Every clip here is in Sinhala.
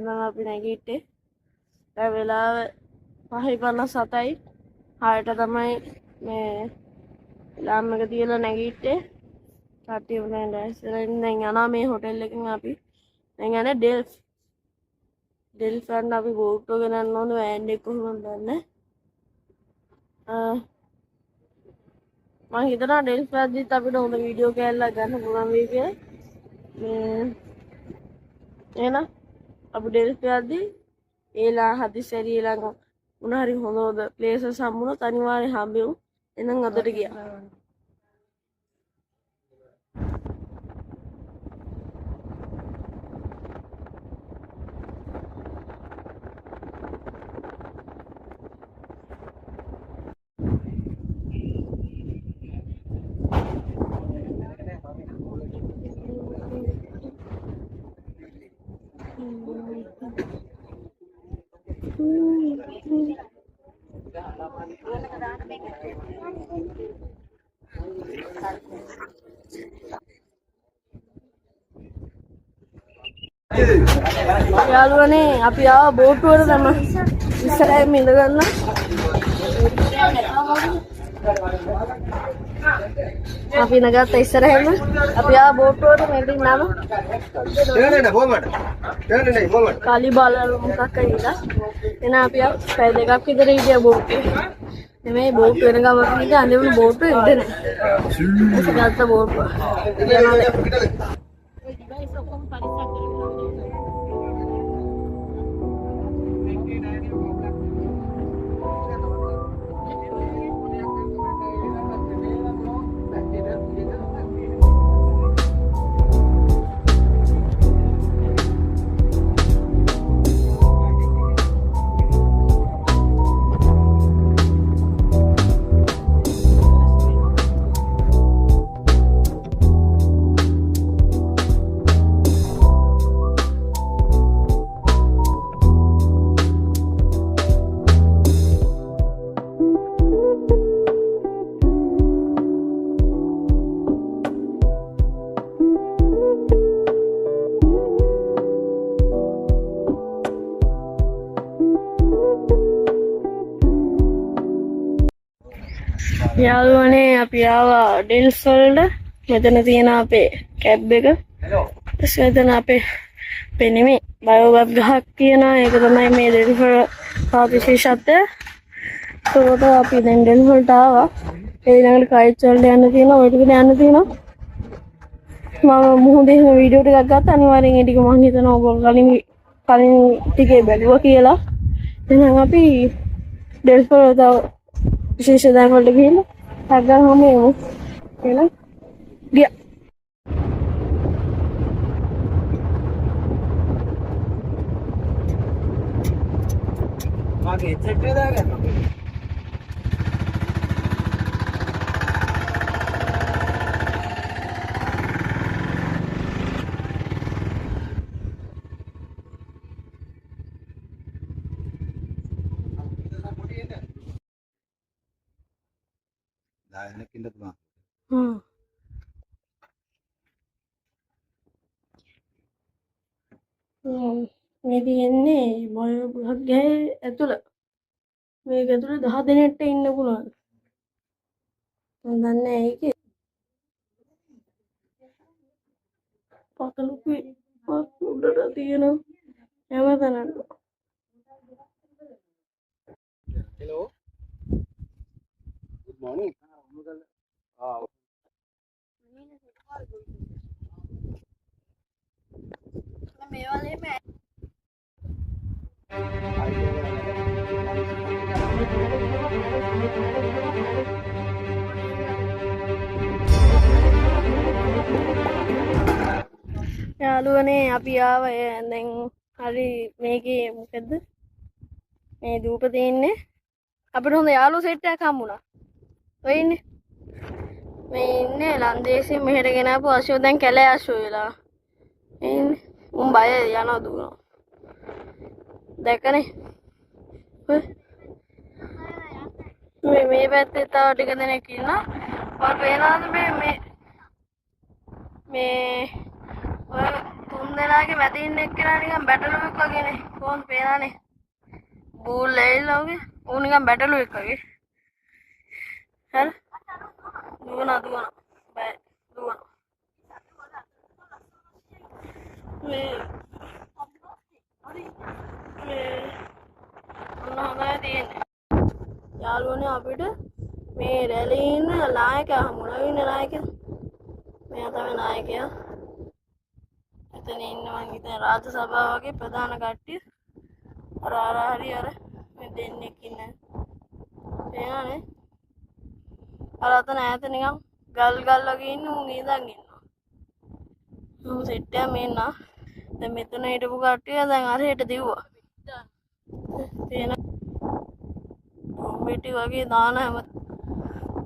දැන් අපි නැගිට්ටේ. දැන් වෙලාව 5:57යි. 6ට තමයි මේ ලාම් එක තියලා නැගිට්ටේ. කට්ටිය උනේ දැන් යනවා මේ හොටෙල් එකෙන් අපි. දැන් යන්නේ ඩෙල්ෆ් ගන්න අපි බෝට් එක ගෙනන්න ඕනේ වෑන් එක කොහොමද දන්නේ. මම හිතනවා ඩෙල්ෆ් යද්දිත් අපිට හොඳ වීඩියෝ කෑල්ලක් ගන්න පුළුවන් වෙයි කියලා. එහෙනම් අපි ඩෙල්ෆ් යද්දි ඒලා හදිස්සියට ඊළඟ මොන හරි හොඳ ප්ලේසස් හම්බුනොත් අනිවාර්යෙන් හම්බෙමු. එහෙනම් අදට ගියා. යාළුවනේ අපි ආව බෝට්ටුවට තමයි ඉස්සරහින් ඉඳගන්න. අපි නගත්ත ඉස්සරහින්ම අපි ආව බෝට්ටුවට මෙතන නම කාලි බාලරු මොකක් කියලා. එන අපි පැය දෙකක් විතර හිටියා බෝට්ටුවේ. මේ බෝට්ටු වෙන ගමන් ඉඳන් අඳුන බෝට්ටු ඉඳ නැහැ. ඒක ගත්ත බෝට්ටුව. යාළුවනේ අපි ආවා ඩෙල්ෆ් වලට. මෙතන තියෙන අපේ කැබ් එක. මෙතන අපේ නෙමෙයි බයෝබබ් ගහක් තියෙනවා. ඒක තමයි මේ ඩෙල්ෆ් වල විශේෂත්වය. ඒකට අපි දැන් ඩෙල්ෆ් වලට ආවා. ඊළඟට කයිට් වලට යන්න තියෙනවා. ඔය ටිකට යන්න තියෙනවා. මම මුහුදේ වීඩියෝ ටිකක් ගත්තා. අනිවාර්යෙන් ඒ ටික මම හිතනවා ඔයගොල්ලෝ කලින් ටිකේ බැලුවා කියලා. එහෙනම් අපි ඩෙල්ෆ් වල තව විශේෂ දා වලට ගිහින් හග්ගම යමු කියලා ගියා. මාගේ සෙට් එක දාගන්න. මේ තියෙන්නේ බයෝබබ් ගහේ ඇතුළ. මේක ඇතුළේ 10 දෙනෙක්ට ඉන්න පුළුවන්. මම දන්නේ ඒකේ පතලුකුයි උඩට තියෙන හැමතැනම. Hello. Good morning. මේ වලේ මෑ යාළුවනේ අපි ආව දැන් හරි මේකේ මොකද මේ දූපතේ ඉන්නේ. අපිට හොඳ යාළුවෝ සෙට් එකක් හම්බුණා. ඔය ඉන්නේ මේ ඉන්නේ ලන්දේසින් මෙහෙට ගෙනාපු අශෝක. දැන් කැලේ අශෝක වෙලා ඉන්නේ. උන් බය යනවා දුවනවා. දැක්කනේ මේ පැත්තේ තව ටික දෙනෙක් ඉන්නවා. මම පේනවාද මේ ඔය 3 දෙනාගේ මැද ඉන්න එක්කෙනා නිකන් බැටළුවෙක් වගේනේ. කොහොමද පේනනේ? බූල් ඇවිල්ලා වගේ. ඌ නිකන් බැටළුවෙක් වගේ. හරි? දුවන. බය දුවන. මේ මොනවද තියෙන්නේ? යාළුවනේ අපිට මේ රැළේ ඉන්න නායකයා හමුණා වෙන්නේ නායකයා. මෙයා තමයි නායකයා. එතන ඉන්නවා මං හිතන්නේ රාජ්‍ය සභාව වගේ ප්‍රධාන කට්ටිය. අර හරි මේ දෙන්නෙක් ඉන්නේ. පේනවනේ? අර අතන ඈත නිකන් ගල් වගේ ඉන්න උන් ඉඳන් ඉන්නවා. මම සෙට් එක මෙන්න. දැන් මෙතන හිටපු කට්ටිය දැන් අර හෙට දිව්වා. තේන කොම්බිටි වගේ දාන හැම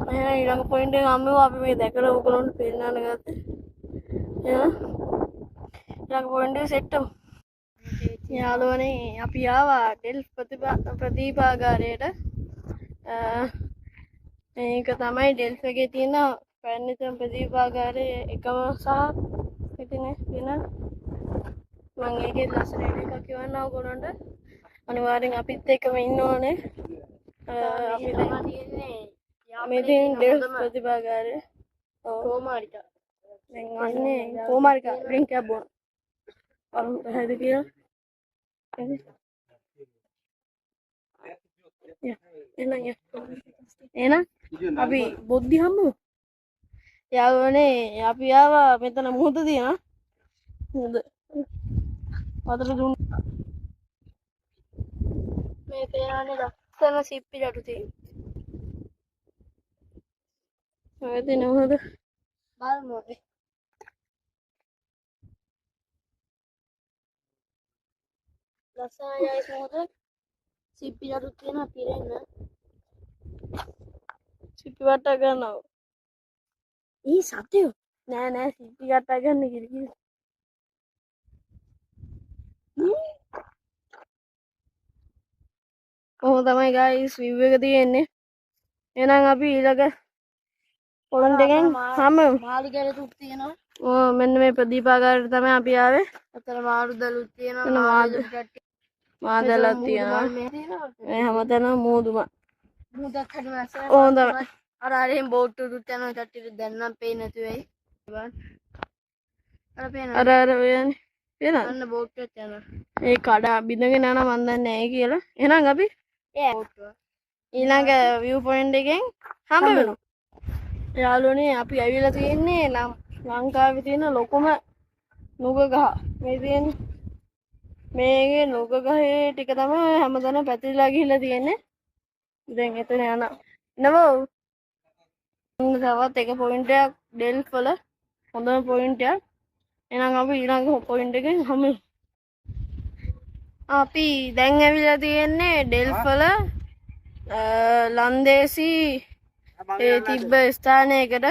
මේ ඊළඟ පොයින්ට් එක අම්මෝ අපි මේ දැකලා උගලොන්ට පෙන්නන්න ගත්තේ. එහෙනම් ඊළඟ පොයින්ට් එක සෙට් කරමු. යාළුවනේ අපි ආවා ඩෙල් ප්‍රතිභාගාරයට. මේක තමයි ඩෙල්ෆ් එකේ තියෙන පැරණිතම ප්‍රතිභාගාරයේ එකම සහ ඉතිනේ වෙන මම ඒකේ ලස්සන එකක් කියවන්න ඕගොල්ලන්ට. අනිවාර්යෙන් අපිත් එක්කම ඉන්න ඕනේ. අපි දැන් තියෙන්නේ මේ තියෙන ඩෙල්ෆ් ප්‍රතිභාගාරය. කොමාරික. දැන් අන්නේ කොමාරික ඩ්‍රින්ක් එකක් බොන්න. පැහැදිලි කියලා. එහෙනම් අපි බොද්දි හම්බු. යාළුවනේ අපි ආවා මෙතන මුහුද තියෙනවා. මුහුද. වතුර දුන්න. මේ තේරෙන්නේ ලස්සන සිප්පි ජටු තියෙනවා. ඔය තියෙන මුහුද. බලමු අපි. ලස්සනයි ගයිස් මුහුද. සිප්පි ජටු තියෙනවා පිරෙන්න. සිප්පි වට ගන්නවා. ඊ සත්‍යෝ නෑ සිප්පි වට ගන්න කිරි. කොහොම තමයි ගයිස් view එක තියෙන්නේ. එහෙනම් අපි ඊළඟ පොයින්ට් එකෙන් මාළිගල තුත් තියෙනවා. මෙන්න මේ ප්‍රදීපාගාරයට තමයි අපි ආවේ. අතන මාළුදලුත් තියෙනවා. මාදලක් තියෙනවා. මේ හැමතැනම මූදුම. මුදක් හරි මාස. ඕන තමයි. අර හරියෙන් බෝට් උඩට යන කට්ටියට දැන් නම් පේන්නේ නැතු වෙයි. අර පේනවා. අර වෙන්නේ. පේනවද? අන්න බෝට් එකට යනවා. ඒ කඩ බින්දගෙන යනවා මන් දන්නේ නැහැ කියලා. එහෙනම් අපි ඊළඟ view point එකෙන් හම්බ වෙනවා. යාළුවනේ අපි ඇවිල්ලා තියෙන්නේ ලංකාවේ තියෙන ලොකුම නුග ගහ. මේ තියෙන්නේ. මේකේ නුග ගහේ ටික තමයි හැමදාම පැතිරලා ගිහිල්ලා තියෙන්නේ. දැන් එතන යනවා. නවෝ. තවත් එක පොයින්ට් එකක් ඩෙල්ෆ් වල හොඳම පොයින්ට් එකක්. එහෙනම් අපි ඊළඟ පොයින්ට් එකෙන් හමු. අපි දැන් ඇවිල්ලා තියෙන්නේ ඩෙල්ෆ් වල ලන්දේසි තිබ්බ ස්ථානයකට.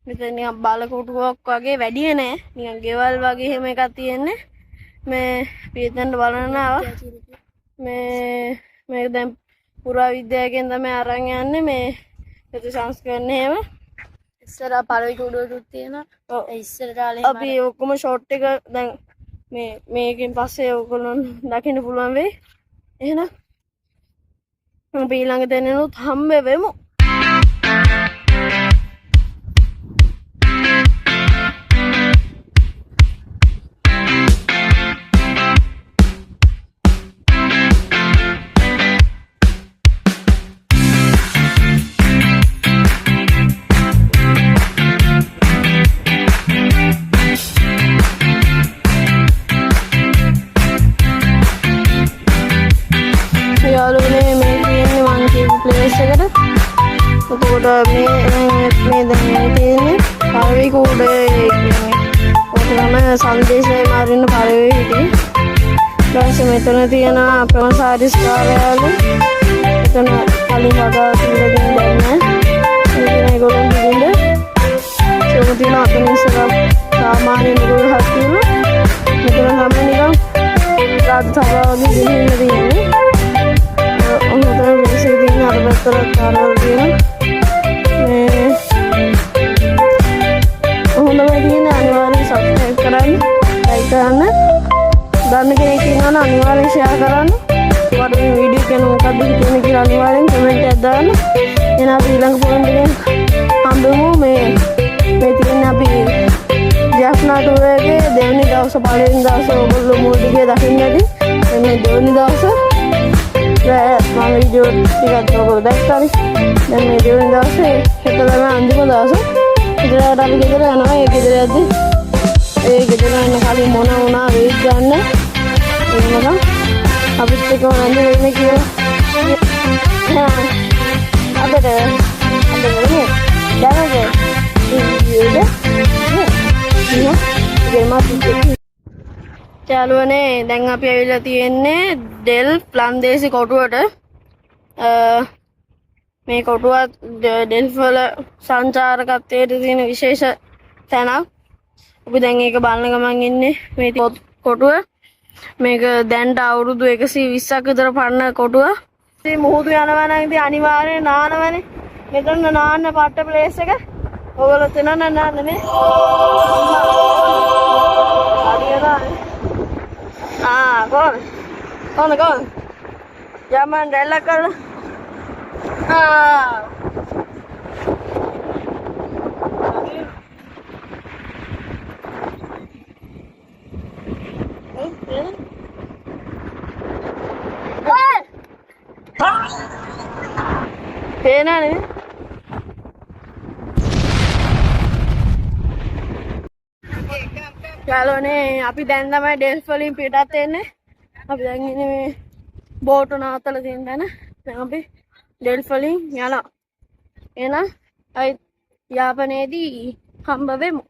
මෙතන නිකන් බලකොටුවක් වගේ වැඩි නෑ. නිකන් ගෙවල් වගේ එහෙම එකක් තියෙන්නේ. මේ පිටෙන්ට බලන්න ආවා. මේ දැන් පුරා විද්‍යාවකින් තමයි අරන් යන්නේ මේ ප්‍රතිසංස්කරණය එහෙම. ඉස්සරහා පළවෙනි කුඩුවකුත් තියෙනවා. ඔව් ඉස්සරහාලේ අපි ඔක්කොම ෂොට් එක දැන් මේකෙන් පස්සේ ඔයගොල්ලන් දකින්න පුළුවන් වෙයි. එහෙනම් අපි ඊළඟ දෙනෙනුත් හම්බ වෙමු. යාළුවනේ මේ තියෙන්නේ මං කියපු ප්ලේස් එකට. එතකොට මේ දැන් තියෙන්නේ පළවෙනි කූඩේ කියන්නේ. ඔක තමයි සංදේශය මාරින්න පළවෙනි හිටියේ. ඊට මෙතන තියෙන ප්‍රමසාරිස් කාර්යාලය. එතන කලින් වගා කියලා දෙන්න බෑ. මේක ඒගොල්ලෝ දෙන්නේ. ඒක තියෙන අතන ඉස්සරහ සාමාන්‍ය නුගුරක් තියෙනවා. මෙතන නම් නිකන් රාජ්‍ය සභාවගේ ගෙනින්න තියෙන්නේ. ඔහොතර විශේෂ දින අර පැත්තට කාරවල තියෙන මේ හොඳම තියෙන අනිවාර්යෙන් සබ්ස්ක්‍රයිබ් කරන්න, ලයික් කරන්න. කතා කරන්න. ඔයාලට මේ වීඩියෝ එක මොකක්ද හිතෙන්නේ කියලා අනිවාර්යෙන් කමෙන්ට් එකක් දාන්න. එහෙනම් අපි ඊළඟ පොයින්ට් එකෙන් හම්බෙමු. මේ තියෙන අපි ජැෆ්නා ටූර් එකේ දෙවෙනි දවස පළවෙනි දවස ඔයගොල්ලෝ මුල් ටිකේ දකින්න ඇති. මේ දෙවෙනි දවස මම වීඩියෝ ටිකක් ඔයගොල්ලෝ දැක්කනේ. දැන් මේ දෙවෙනි දවසේ හෙට තමයි අන්තිම දවස. ඉතින් අපි ගෙදර යනවා. ඒ ගෙදර යද්දි ඒ ගෙදර යන කලින් මොන වුණා වෙයිද ගන්න. එහෙනම් අපිත් එක්ක නැන්ද වෙන්නේ කියලා. අදට වෙන්නේ දැනද යාළුවනේ දැන් අපි ඇවිල්ලා තියෙන්නේ ඩෙල් ප්ලන්දේසි කොටුවට. මේ කොටුවත් ඩෙල්ෆ් වල සංචාරකත්වයට තියෙන විශේෂ තැනක්. අපි දැන් ඒක බලන ගමන් ඉන්නේ මේ කොටුව. මේක දැන්ට අවුරුදු 120ක් විතර පරණ කොටුව. ඉතින් මුහුදු යනවා නම් ඉතින් අනිවාර්යෙන් නානවනේ. මෙතන නාන්න පට්ට ප්ලේස් එක. ඔයගොල්ලෝ තනන්න නාන්නනේ. හරියටනේ. කොහොමද? යමන් දැල්ලක් කරලා. පේනනේ. යාළුවනේ අපි දැන් තමයි ඩෙල්ෆ් වලින් පිටත් වෙන්නේ. අපි දැන් ඉන්නේ මේ බෝට් නවත්තලා තියෙන තැන. දැන් අපි ඩෙල්ෆ් වලින් යනවා. එහෙනම් අයි යාපනයේදී හම්බ වෙමු.